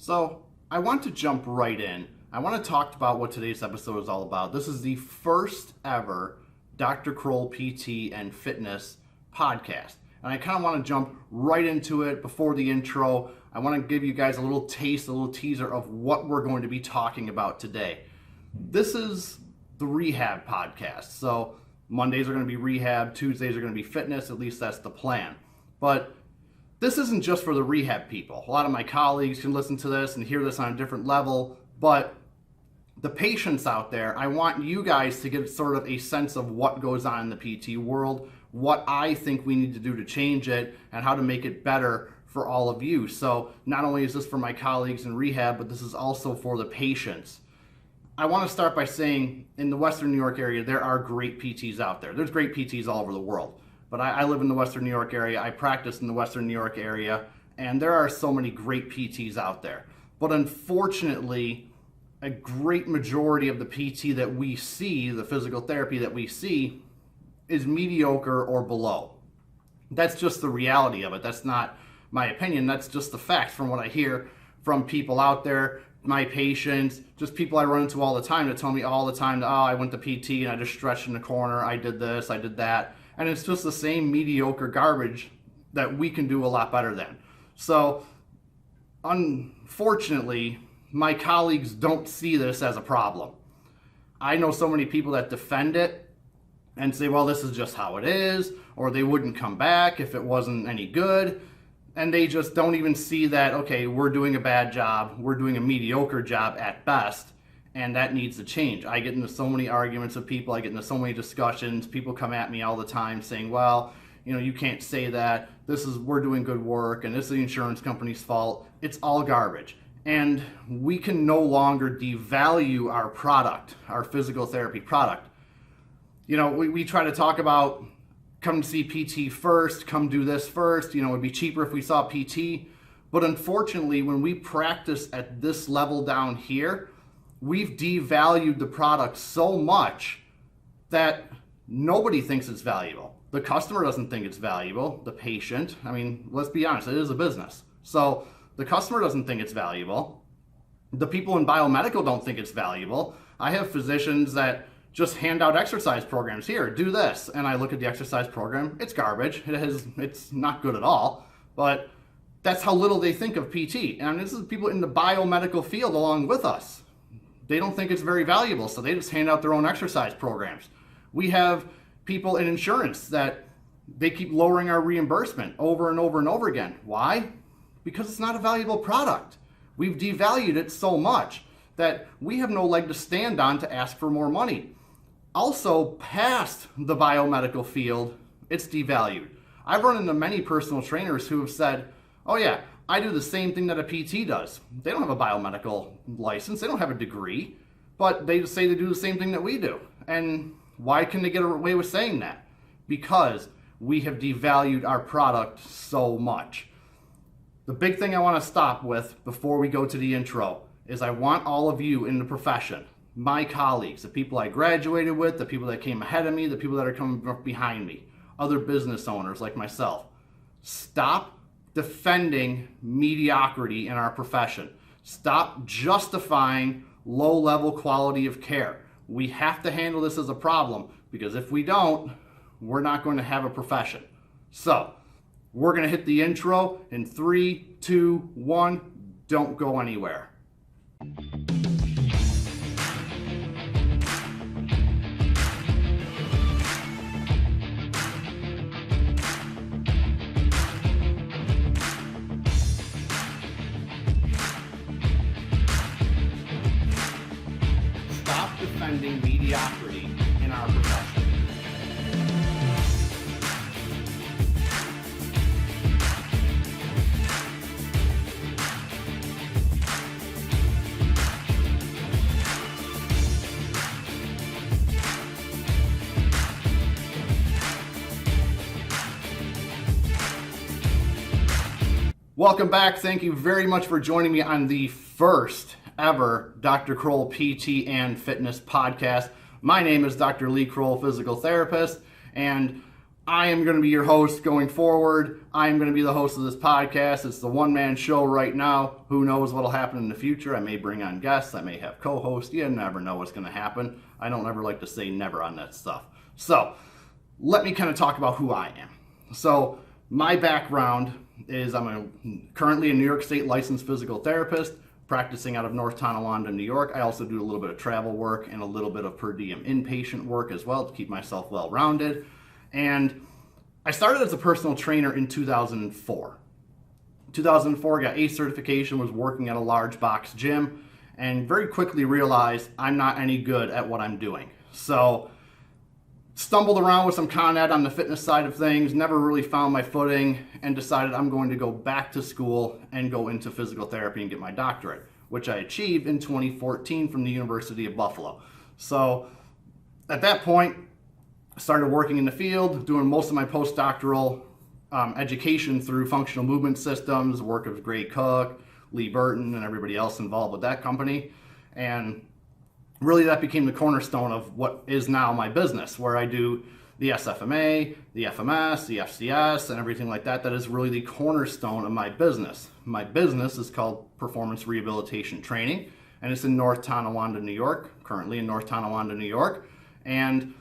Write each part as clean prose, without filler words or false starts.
So I want to jump right in. I want to talk about what today's episode is all about. This is the first ever Dr. Krol PT and Fitness podcast. And I kind of want to jump right into it before the intro. I want to give you guys a little taste, a little teaser of what we're going to be talking about today. This is the Rehab podcast. So Mondays are going to be Rehab, Tuesdays are going to be Fitness, at least that's the plan. But this isn't just for the rehab people. A lot of my colleagues can listen to this and hear this on a different level, but the patients out there, I want you guys to get sort of a sense of what goes on in the PT world, what I think we need to do to change it, and how to make it better for all of you. So not only is this for my colleagues in rehab, but this is also for the patients. I want to start by saying in the Western New York area, there are great PTs out there. There's great PTs all over the world. But I live in the Western New York area, I practice in the Western New York area, and there are so many great PTs out there. But unfortunately, a great majority of the PT that we see, the physical therapy that we see, is mediocre or below. That's just the reality of it. That's not my opinion, that's just the facts from what I hear from people out there, my patients, just people I run into all the time that tell me all the time, oh, I went to PT and I just stretched in the corner, I did this, I did that. And it's just the same mediocre garbage that we can do a lot better than. So, unfortunately, my colleagues don't see this as a problem. I know so many people that defend it and say, well, this is just how it is, or they wouldn't come back if it wasn't any good. And they just don't even see that, okay, we're doing a bad job, we're doing a mediocre job at best, and that needs to change. I get into so many arguments with people, I get into so many discussions, people come at me all the time saying, well, you know, you can't say that, we're doing good work, and this is the insurance company's fault. It's all garbage. And we can no longer devalue our product, our physical therapy product. You know, we try to talk about, come see PT first, come do this first, you know, it'd be cheaper if we saw PT. But unfortunately, when we practice at this level down here, we've devalued the product so much that nobody thinks it's valuable. The customer doesn't think it's valuable. The patient, I mean, let's be honest, it is a business. So the customer doesn't think it's valuable. The people in biomedical don't think it's valuable. I have physicians that just hand out exercise programs. Here, do this. And I look at the exercise program. It's garbage. It's not good at all. But that's how little they think of PT. And this is people in the biomedical field along with us. They don't think it's very valuable, so they just hand out their own exercise programs. We have people in insurance that they keep lowering our reimbursement over and over and over again. Why? Because it's not a valuable product. We've devalued it so much that we have no leg to stand on to ask for more money. Also, past the biomedical field, it's devalued. I've run into many personal trainers who have said, oh yeah, I do the same thing that a PT does. They don't have a biomedical license, they don't have a degree, but they say they do the same thing that we do. And why can they get away with saying that? Because we have devalued our product so much. The big thing I want to stop with before we go to the intro is I want all of you in the profession, my colleagues, the people I graduated with, the people that came ahead of me, the people that are coming behind me, other business owners like myself, stop defending mediocrity in our profession. Stop justifying low-level quality of care. We have to handle this as a problem, because if we don't, we're not going to have a profession. So, we're going to hit the intro in 3, 2, 1. Don't go anywhere. Defending mediocrity in our profession. Welcome back. Thank you very much for joining me on the first ever Dr. Krol PT and Fitness podcast. My name is Dr. Lee Krol, physical therapist, and I am going to be your host going forward. I am going to be the host of this podcast. It's the one-man show right now. Who knows what will happen in the future? I may bring on guests. I may have co-hosts. You never know what's going to happen. I don't ever like to say never on that stuff. So let me kind of talk about who I am. So my background is currently a New York State licensed physical therapist practicing out of North Tonawanda, New York. I also do a little bit of travel work and a little bit of per diem inpatient work as well to keep myself well-rounded. And I started as a personal trainer in 2004. 2004, got ACE certification, was working at a large box gym, and very quickly realized I'm not any good at what I'm doing. So stumbled around with some Con Ed on the fitness side of things, never really found my footing, and decided I'm going to go back to school and go into physical therapy and get my doctorate, which I achieved in 2014 from the University of Buffalo. So at that point, I started working in the field, doing most of my postdoctoral education through functional movement systems, work of Gray Cook, Lee Burton, and everybody else involved with that company. And really that became the cornerstone of what is now my business, where I do the SFMA, the FMS, the FCS, and everything like that. That is really the cornerstone of my business. My business is called Performance Rehabilitation Training, and it's in North Tonawanda, New York, currently in North Tonawanda, New York. And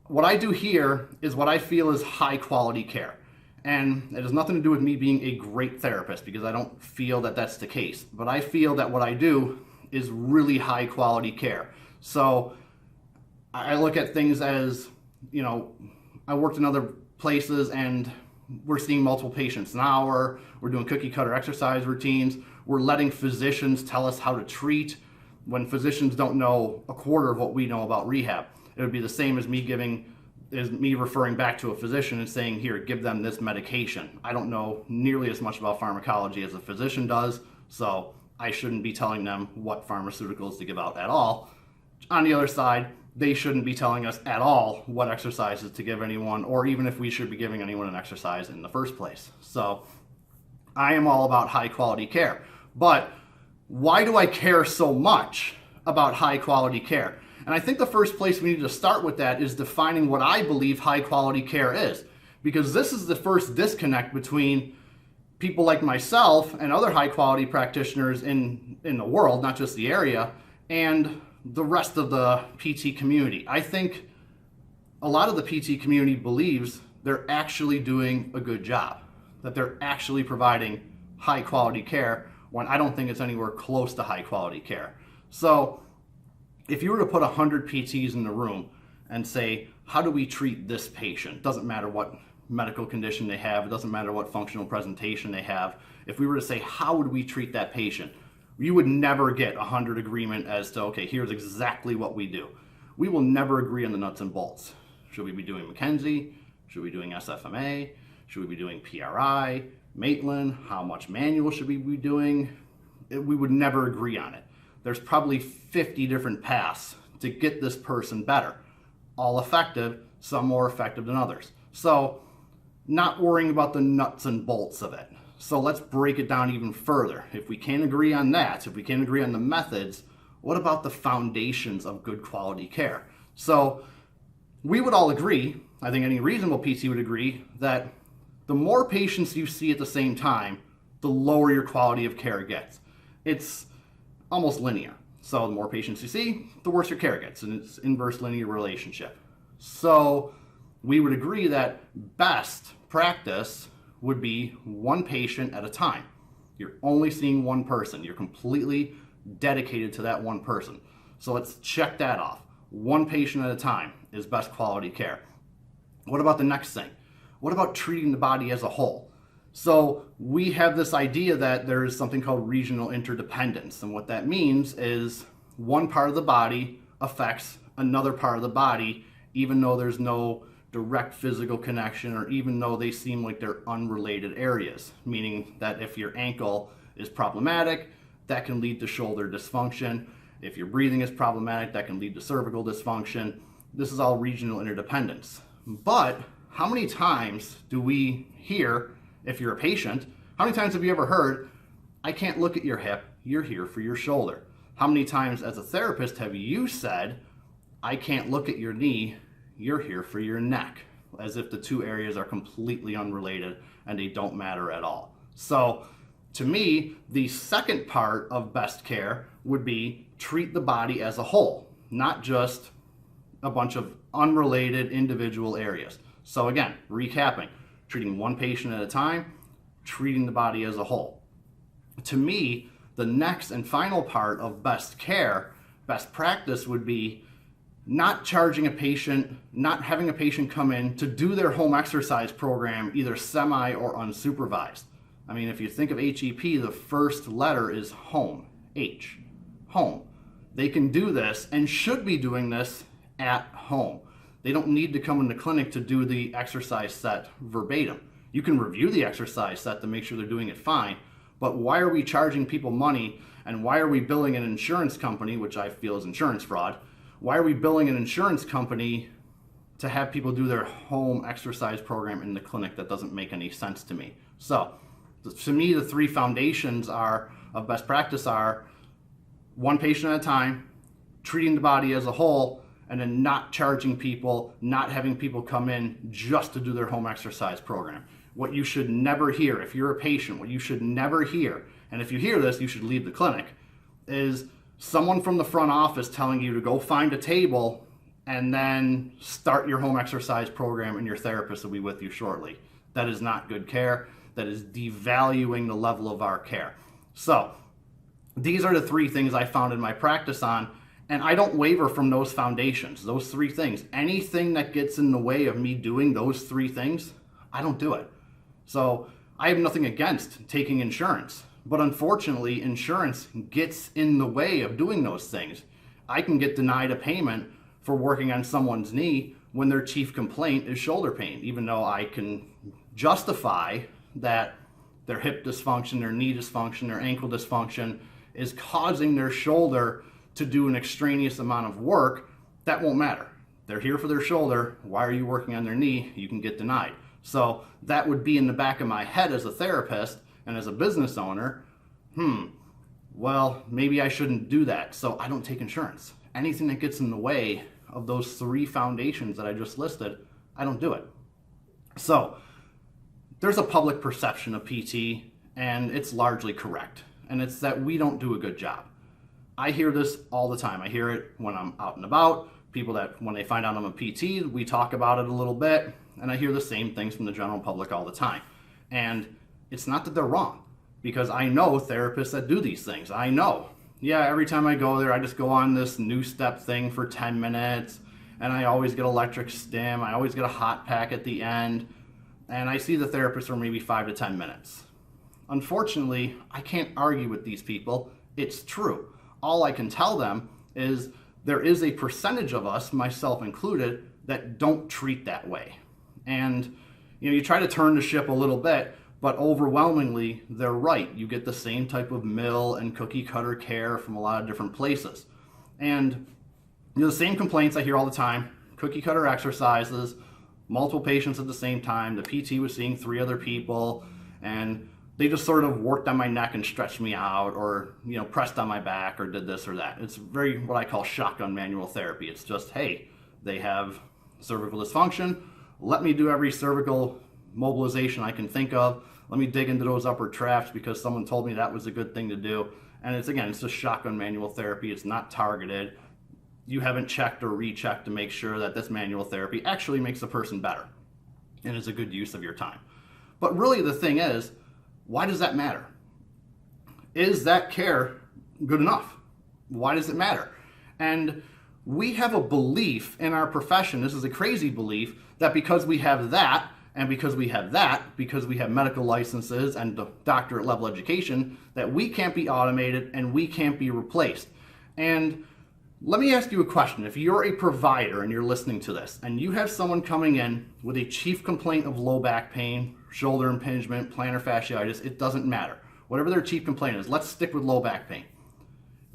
what I do here is what I feel is high quality care. And it has nothing to do with me being a great therapist, because I don't feel that that's the case. But I feel that what I do is really high quality care. So I look at things as, I worked in other places and we're seeing multiple patients an hour. We're doing cookie cutter exercise routines. We're letting physicians tell us how to treat when physicians don't know a quarter of what we know about rehab. It would be the same as me referring back to a physician and saying, here, give them this medication. I don't know nearly as much about pharmacology as a physician does, so I shouldn't be telling them what pharmaceuticals to give out at all. On the other side, they shouldn't be telling us at all what exercises to give anyone, or even if we should be giving anyone an exercise in the first place. So I am all about high quality care. But why do I care so much about high quality care? And I think the first place we need to start with that is defining what I believe high quality care is. Because this is the first disconnect between people like myself and other high quality practitioners in the world, not just the area, and the rest of the PT community. I think a lot of the PT community believes they're actually doing a good job, that they're actually providing high quality care, when I don't think it's anywhere close to high quality care. So if you were to put 100 PTs in the room and say, how do we treat this patient? Doesn't matter what medical condition they have, it doesn't matter what functional presentation they have. If we were to say, how would we treat that patient? You would never get 100 agreement as to, okay, here's exactly what we do. We will never agree on the nuts and bolts. Should we be doing McKenzie? Should we be doing SFMA? Should we be doing PRI? Maitland? How much manual should we be doing? We would never agree on it. There's probably 50 different paths to get this person better. All effective, some more effective than others. So not worrying about the nuts and bolts of it. So let's break it down even further. If we can't agree on that, if we can't agree on the methods, what about the foundations of good quality care? So we would all agree, I think any reasonable PT would agree, that the more patients you see at the same time, the lower your quality of care gets. It's almost linear. So the more patients you see, the worse your care gets, and it's inverse linear relationship. So we would agree that best practice would be one patient at a time. You're only seeing one person. You're completely dedicated to that one person. So let's check that off. One patient at a time is best quality care. What about the next thing? What about treating the body as a whole? So we have this idea that there is something called regional interdependence. And what that means is one part of the body affects another part of the body, even though there's no direct physical connection, or even though they seem like they're unrelated areas. Meaning that if your ankle is problematic, that can lead to shoulder dysfunction. If your breathing is problematic, that can lead to cervical dysfunction. This is all regional interdependence. But how many times do we hear, if you're a patient, how many times have you ever heard, I can't look at your hip, you're here for your shoulder? How many times as a therapist have you said, I can't look at your knee, you're here for your neck? as if the two areas are completely unrelated and they don't matter at all. So to me, the second part of best care would be treat the body as a whole, not just a bunch of unrelated individual areas. So again, recapping, treating one patient at a time, treating the body as a whole. To me, the next and final part of best care, best practice would be not charging a patient, not having a patient come in to do their home exercise program either semi or unsupervised. I mean, if you think of HEP, the first letter is home, H, home. They can do this and should be doing this at home. They don't need to come in the clinic to do the exercise set verbatim. You can review the exercise set to make sure they're doing it fine, but why are we charging people money, and why are we billing an insurance company, which I feel is insurance fraud? Why are we billing an insurance company to have people do their home exercise program in the clinic? That doesn't make any sense to me. So to me, the three foundations of best practice are one patient at a time, treating the body as a whole, and then not charging people, not having people come in just to do their home exercise program. What you should never hear, if you're a patient, what you should never hear, and if you hear this, you should leave the clinic, is someone from the front office telling you to go find a table and then start your home exercise program and your therapist will be with you shortly. That is not good care. That is devaluing the level of our care. So these are the three things I found in my practice on, and I don't waver from those foundations, those three things. Anything that gets in the way of me doing those three things, I don't do it. So I have nothing against taking insurance, but unfortunately, insurance gets in the way of doing those things. I can get denied a payment for working on someone's knee when their chief complaint is shoulder pain, even though I can justify that their hip dysfunction, their knee dysfunction, their ankle dysfunction is causing their shoulder to do an extraneous amount of work. That won't matter. They're here for their shoulder. Why are you working on their knee? You can get denied. So that would be in the back of my head as a therapist and as a business owner. Well, maybe I shouldn't do that. So I don't take insurance. Anything that gets in the way of those three foundations that I just listed, I don't do it. So there's a public perception of PT, and it's largely correct. And it's that we don't do a good job. I hear this all the time. I hear it when I'm out and about. People that, when they find out I'm a PT, we talk about it a little bit. And I hear the same things from the general public all the time. And it's not that they're wrong, because I know therapists that do these things. I know. Yeah, every time I go there, I just go on this new step thing for 10 minutes. And I always get electric stim. I always get a hot pack at the end. And I see the therapist for maybe 5 to 10 minutes. Unfortunately, I can't argue with these people. It's true. All I can tell them is there is a percentage of us, myself included, that don't treat that way. And you try to turn the ship a little bit, but overwhelmingly, they're right. You get the same type of mill and cookie cutter care from a lot of different places. And the same complaints I hear all the time, cookie cutter exercises, multiple patients at the same time. The PT was seeing 3 other people, and they just sort of worked on my neck and stretched me out, or pressed on my back, or did this or that. It's very what I call shotgun manual therapy. It's just, hey, they have cervical dysfunction. Let me do every cervical mobilization I can think of. Let me dig into those upper trafts because someone told me that was a good thing to do. And it's just shotgun manual therapy. It's not targeted. You haven't checked or rechecked to make sure that this manual therapy actually makes the person better and is a good use of your time. But really the thing is, why does that matter? Is that care good enough? Why does it matter? And we have a belief in our profession, this is a crazy belief, that because we have that, and because we have that, because we have medical licenses and doctorate level education, that we can't be automated and we can't be replaced. And let me ask you a question. If you're a provider and you're listening to this, and you have someone coming in with a chief complaint of low back pain, shoulder impingement, plantar fasciitis, it doesn't matter. Whatever their chief complaint is, let's stick with low back pain.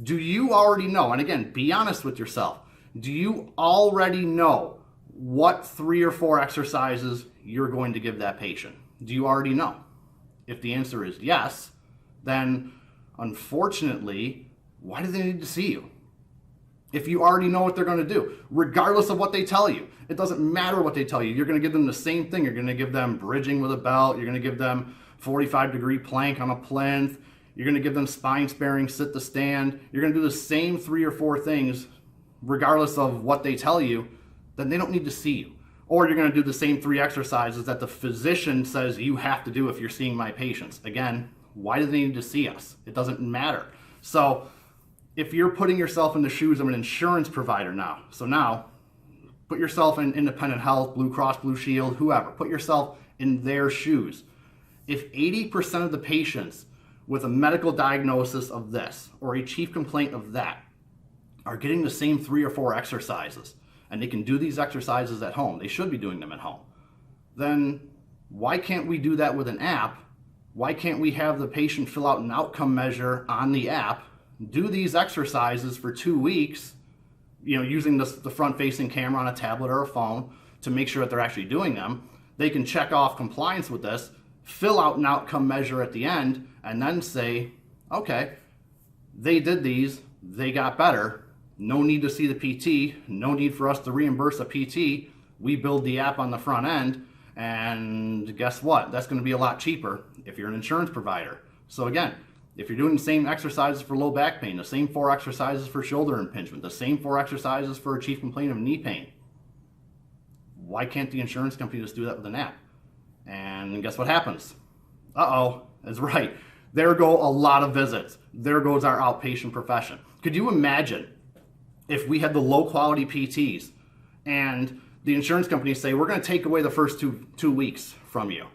Do you already know, and again, be honest with yourself, do you already know what 3 or 4 exercises you're going to give that patient? Do you already know? If the answer is yes, then unfortunately, why do they need to see you? If you already know what they're going to do, regardless of what they tell you, it doesn't matter what they tell you. You're going to give them the same thing. You're going to give them bridging with a belt. You're going to give them 45-degree plank on a plinth. You're going to give them spine sparing, sit to stand. You're going to do the same 3 or 4 things, regardless of what they tell you. Then they don't need to see you. Or you're going to do the same 3 exercises that the physician says you have to do if you're seeing my patients. Again, why do they need to see us? It doesn't matter. So if you're putting yourself in the shoes of an insurance provider now, so now put yourself in Independent Health, Blue Cross Blue Shield, whoever, put yourself in their shoes. If 80% of the patients with a medical diagnosis of this or a chief complaint of that are getting the same 3 or 4 exercises, and they can do these exercises at home, they should be doing them at home, then why can't we do that with an app? Why can't we have the patient fill out an outcome measure on the app, do these exercises for 2 weeks, using the front-facing camera on a tablet or a phone to make sure that they're actually doing them. They can check off compliance with this, fill out an outcome measure at the end, and then say, okay, they did these, they got better, no need to see the PT, no need for us to reimburse a PT, we build the app on the front end, and guess what? That's going to be a lot cheaper if you're an insurance provider. So again, if you're doing the same exercises for low back pain, the same 4 exercises for shoulder impingement, the same 4 exercises for a chief complaint of knee pain, why can't the insurance company just do that with an app? And guess what happens? Uh-oh, that's right. There go a lot of visits. There goes our outpatient profession. Could you imagine if we had the low quality PTs and the insurance companies say, we're going to take away the first two weeks from you.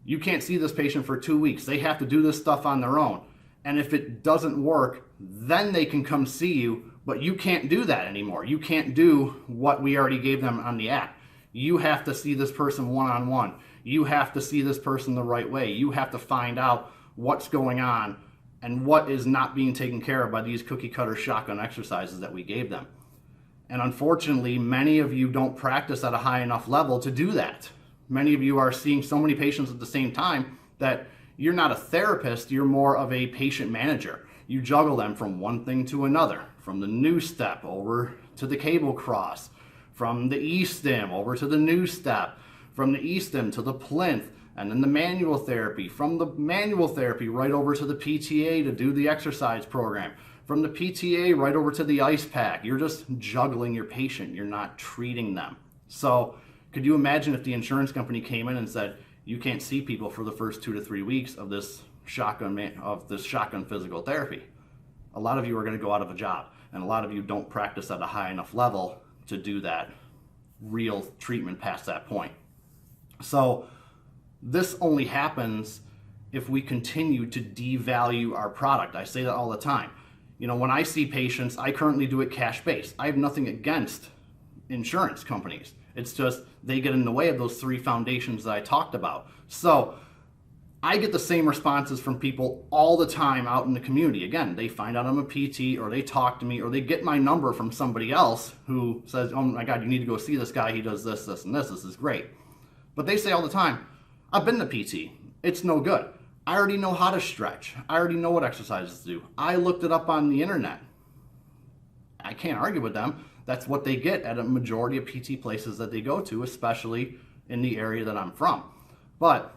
You can't see this patient for 2 weeks. They have to do this stuff on their own. And if it doesn't work, then they can come see you, but you can't do that anymore. You can't do what we already gave them on the app. You have to see this person one-on-one. You have to see this person the right way. You have to find out what's going on and what is not being taken care of by these cookie cutter shotgun exercises that we gave them. And unfortunately, many of you don't practice at a high enough level to do that. Many of you are seeing so many patients at the same time that you're not a therapist, you're more of a patient manager. You juggle them from one thing to another, from the new step over to the cable cross, from the E-stim over to the new step, from the E-stim to the plinth, and then the manual therapy, from the manual therapy right over to the PTA to do the exercise program, from the PTA right over to the ice pack. You're just juggling your patient, you're not treating them. So could you imagine if the insurance company came in and said, you can't see people for the first 2 to 3 weeks of this shotgun physical therapy? A lot of you are going to go out of a job, and a lot of you don't practice at a high enough level to do that real treatment past that point. So this only happens if we continue to devalue our product. I say that all the time. When I see patients, I currently do it cash-based. I have nothing against insurance companies. It's just they get in the way of those 3 foundations that I talked about. So I get the same responses from people all the time out in the community. Again, they find out I'm a PT, or they talk to me, or they get my number from somebody else who says, oh my God, you need to go see this guy. He does this, this, and this. This is great. But they say all the time, I've been to PT. It's no good. I already know how to stretch. I already know what exercises to do. I looked it up on the internet. I can't argue with them. That's what they get at a majority of PT places that they go to, especially in the area that I'm from. But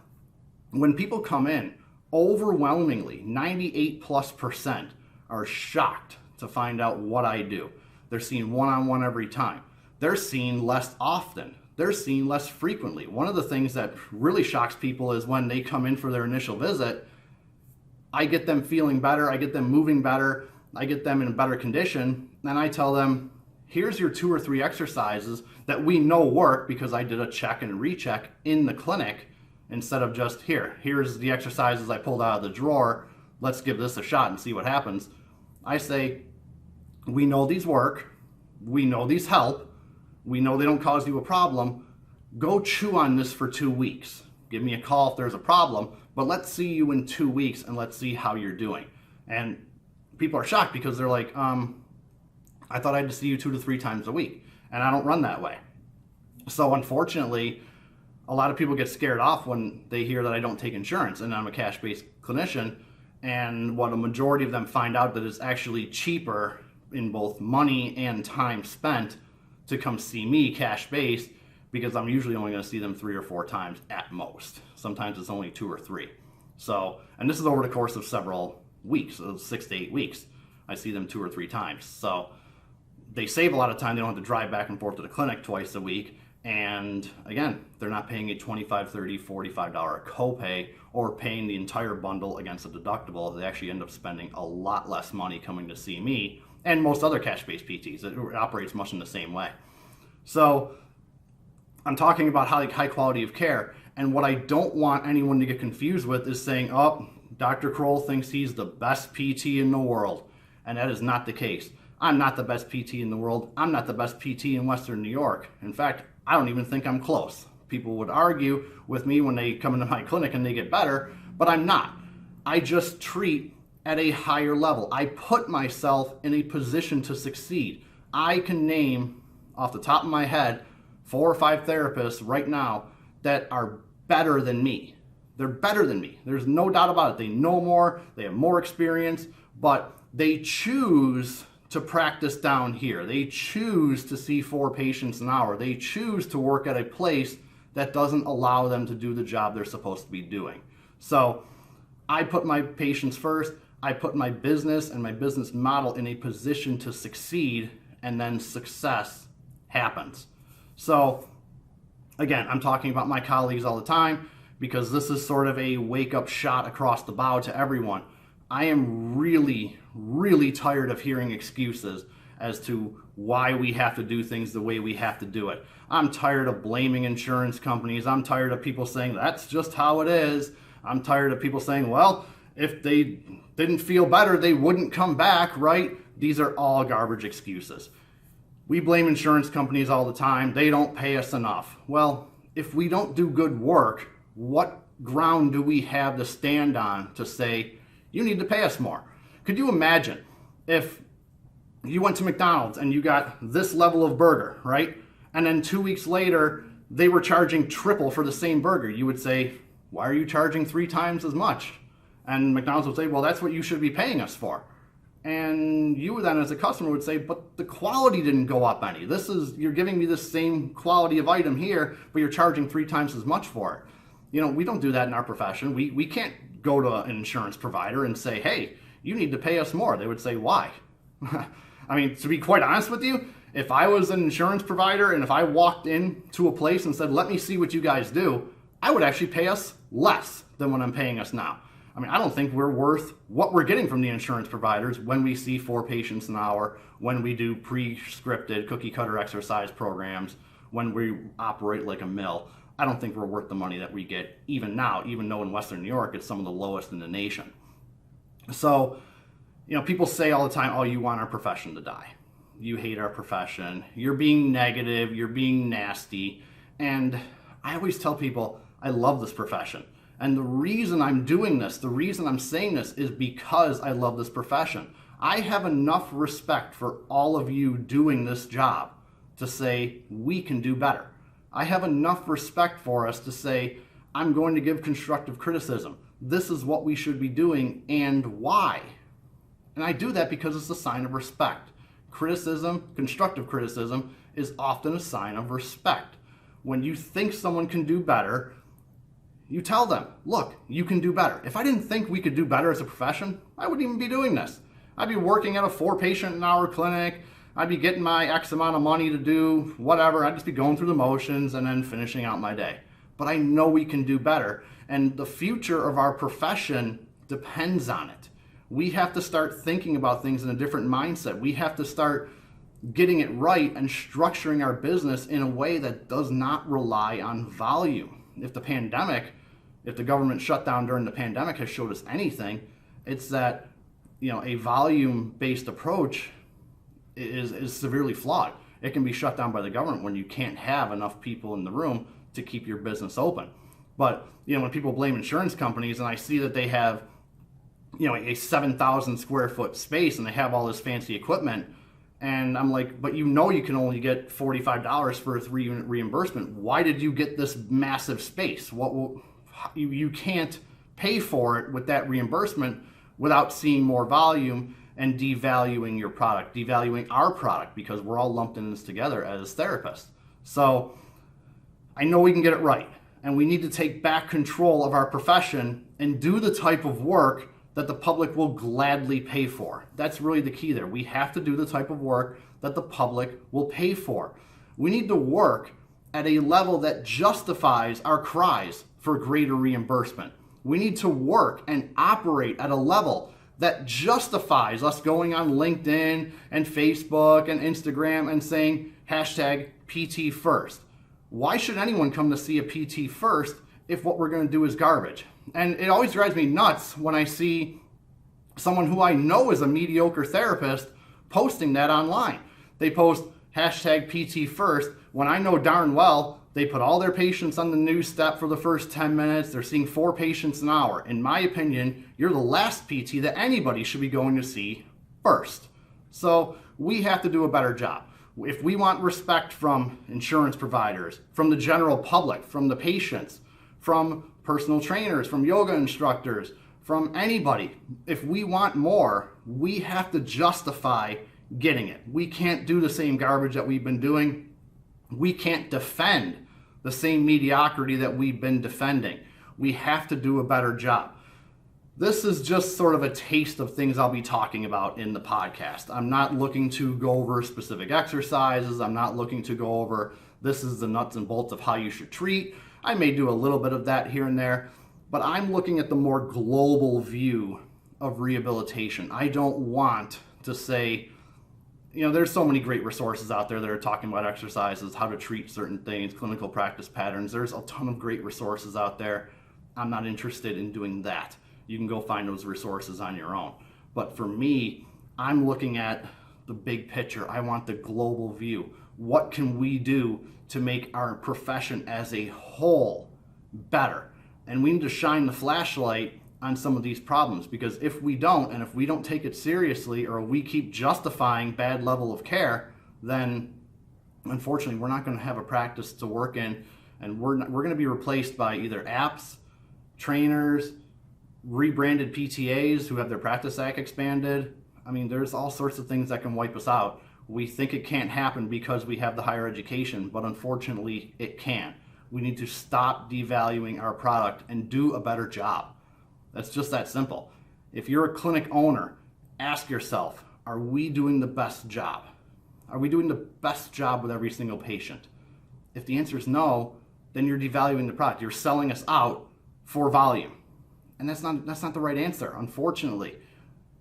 when people come in, overwhelmingly, 98+% are shocked to find out what I do. They're seen one-on-one every time. They're seen less often. They're seen less frequently. One of the things that really shocks people is when they come in for their initial visit, I get them feeling better, I get them moving better, I get them in a better condition, and I tell them, here's your 2 or 3 exercises that we know work because I did a check and recheck in the clinic, instead of just, here's the exercises I pulled out of the drawer, let's give this a shot and see what happens. I say, we know these work, we know these help, we know they don't cause you a problem, go chew on this for 2 weeks. Give me a call if there's a problem, but let's see you in 2 weeks and let's see how you're doing. And people are shocked because they're like, I thought I had to see you 2 to 3 times a week, and I don't run that way. So unfortunately, a lot of people get scared off when they hear that I don't take insurance and I'm a cash-based clinician, and what a majority of them find out that it's actually cheaper in both money and time spent to come see me cash based, because I'm usually only going to see them 3 or 4 times at most. Sometimes it's only 2 or 3. So, and this is over the course of several weeks, so 6 to 8 weeks. I see them 2 or 3 times. So they save a lot of time. They don't have to drive back and forth to the clinic twice a week. And again, they're not paying a $25, $30, $45 copay or paying the entire bundle against a deductible. They actually end up spending a lot less money coming to see me and most other cash-based PTs. It operates much in the same way. So I'm talking about high quality of care. And what I don't want anyone to get confused with is saying, oh, Dr. Krol thinks he's the best PT in the world. And that is not the case. I'm not the best PT in the world. I'm not the best PT in Western New York. In fact, I don't even think I'm close. People would argue with me when they come into my clinic and they get better, but I'm not. I just treat at a higher level. I put myself in a position to succeed. I can name off the top of my head 4 or 5 therapists right now that are better than me. They're better than me. There's no doubt about it. They know more, they have more experience, but they choose to practice down here. They choose to see 4 patients an hour. They choose to work at a place that doesn't allow them to do the job they're supposed to be doing. So I put my patients first. I put my business and my business model in a position to succeed, and then success happens. So again, I'm talking about my colleagues all the time because this is sort of a wake-up shot across the bow to everyone. I am really, really tired of hearing excuses as to why we have to do things the way we have to do it. I'm tired of blaming insurance companies. I'm tired of people saying that's just how it is. I'm tired of people saying, well, if they didn't feel better, they wouldn't come back, right? These are all garbage excuses. We blame insurance companies all the time. They don't pay us enough. Well, if we don't do good work, what ground do we have to stand on to say, you need to pay us more? Could you imagine if you went to McDonald's and you got this level of burger, right? And then 2 weeks later, they were charging triple for the same burger. You would say, why are you charging 3 times as much? And McDonald's would say, well, that's what you should be paying us for. And you then as a customer would say, but the quality didn't go up any. You're giving me the same quality of item here, but you're charging 3 times as much for it. You know, we don't do that in our profession. We can't go to an insurance provider and say, hey, you need to pay us more. They would say, why? I mean, to be quite honest with you, if I was an insurance provider and if I walked into a place and said, let me see what you guys do, I would actually pay us less than what I'm paying us now. I mean, I don't think we're worth what we're getting from the insurance providers when we see 4 patients an hour, when we do pre-scripted cookie cutter exercise programs, when we operate like a mill. I don't think we're worth the money that we get even now, even though in Western New York, it's some of the lowest in the nation. So, you know, people say all the time, oh, you want our profession to die. You hate our profession. You're being negative. You're being nasty. And I always tell people, I love this profession. And the reason I'm doing this, the reason I'm saying this is because I love this profession. I have enough respect for all of you doing this job to say we can do better. I have enough respect for us to say, I'm going to give constructive criticism. This is what we should be doing and why. And I do that because it's a sign of respect. Criticism, constructive criticism, is often a sign of respect. When you think someone can do better, you tell them, look, you can do better. If I didn't think we could do better as a profession, I wouldn't even be doing this. I'd be working at a 4-patient-an-hour clinic. I'd be getting my X amount of money to do whatever. I'd just be going through the motions and then finishing out my day. But I know we can do better. And the future of our profession depends on it. We have to start thinking about things in a different mindset. We have to start getting it right and structuring our business in a way that does not rely on volume. If the government shutdown during the pandemic has showed us anything, it's that, you know, a volume-based approach is severely flawed. It can be shut down by the government when you can't have enough people in the room to keep your business open. But, you know, when people blame insurance companies and I see that they have, you know, a 7,000 square foot space and they have all this fancy equipment, and I'm like, but you know you can only get $45 for a 3-unit reimbursement. Why did you get this massive space? You can't pay for it with that reimbursement without seeing more volume and devaluing your product, devaluing our product, because we're all lumped in this together as therapists. So I know we can get it right, and we need to take back control of our profession and do the type of work that the public will gladly pay for. That's really the key there. We have to do the type of work that the public will pay for. We need to work at a level that justifies our cries for greater reimbursement. We need to work and operate at a level that justifies us going on LinkedIn and Facebook and Instagram and saying hashtag PT first. Why should anyone come to see a PT first if what we're going to do is garbage? And it always drives me nuts when I see someone who I know is a mediocre therapist posting that online. They post hashtag PT first when I know darn well they put all their patients on the news step for the first 10 minutes. They're seeing 4 patients an hour. In my opinion, you're the last PT that anybody should be going to see first. So we have to do a better job. If we want respect from insurance providers, from the general public, from the patients, from personal trainers, from yoga instructors, from anybody, if we want more, we have to justify getting it. We can't do the same garbage that we've been doing. We can't defend the same mediocrity that we've been defending. We have to do a better job. This is just sort of a taste of things I'll be talking about in the podcast. I'm not looking to go over specific exercises. I'm not looking to go over this is the nuts and bolts of how you should treat. I may do a little bit of that here and there, but I'm looking at the more global view of rehabilitation. I don't want to say, there's so many great resources out there that are talking about exercises, how to treat certain things, clinical practice patterns. There's a ton of great resources out there. I'm not interested in doing that. You can go find those resources on your own. But for me, I'm looking at the big picture. I want the global view. What can we do to make our profession as a whole better? And we need to shine the flashlight on some of these problems, because if we don't, and if we don't take it seriously, or we keep justifying bad level of care, then unfortunately we're not going to have a practice to work in, and we're going to be replaced by either apps, trainers, rebranded PTAs who have their practice act expanded. I mean, there's all sorts of things that can wipe us out. We think it can't happen because we have the higher education, but unfortunately it can. We need to stop devaluing our product and do a better job. That's just that simple. If you're a clinic owner, ask yourself, are we doing the best job? Are we doing the best job with every single patient? If the answer is no, then you're devaluing the product. You're selling us out for volume. And that's not the right answer, unfortunately.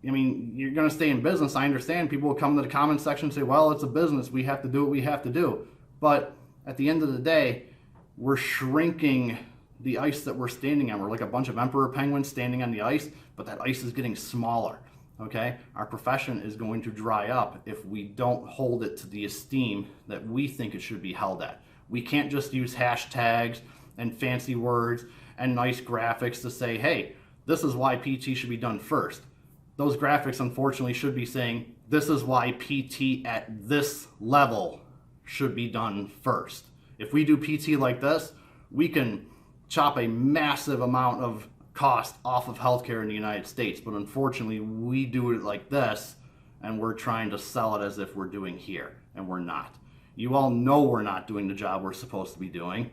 I mean, you're going to stay in business. I understand people will come to the comment section and say, well, it's a business. We have to do what we have to do. But at the end of the day, we're shrinking the ice that we're standing on. We're like a bunch of emperor penguins standing on the ice, but that ice is getting smaller, okay? Our profession is going to dry up if we don't hold it to the esteem that we think it should be held at. We can't just use hashtags and fancy words and nice graphics to say, hey, this is why PT should be done first. Those graphics, unfortunately, should be saying, this is why PT at this level should be done first. If we do PT like this, we can chop a massive amount of cost off of healthcare in the United States. But unfortunately, we do it like this, and we're trying to sell it as if we're doing here, and we're not. You all know we're not doing the job we're supposed to be doing.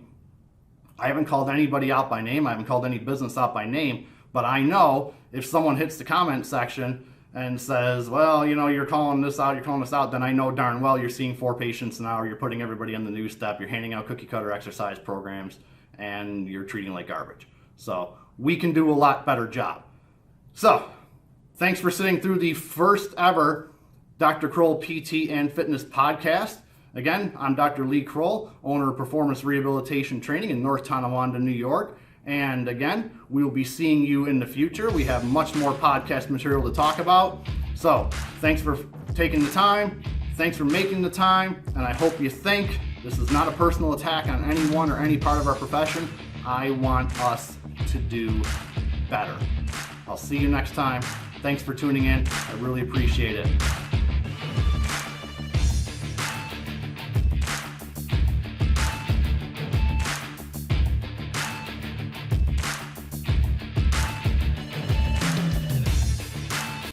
I haven't called anybody out by name. I haven't called any business out by name. But I know if someone hits the comment section and says, well, you're calling this out, then I know darn well you're seeing 4 patients an hour, you're putting everybody on the news step, you're handing out cookie cutter exercise programs, and you're treating like garbage. So we can do a lot better job. So thanks for sitting through the first ever Dr. Krol PT and Fitness podcast. Again, I'm Dr. Lee Krol, owner of Performance Rehabilitation Training in North Tonawanda, New York. And again, we will be seeing you in the future. We have much more podcast material to talk about. So thanks for taking the time. Thanks for making the time. And I hope you think this is not a personal attack on anyone or any part of our profession. I want us to do better. I'll see you next time. Thanks for tuning in. I really appreciate it.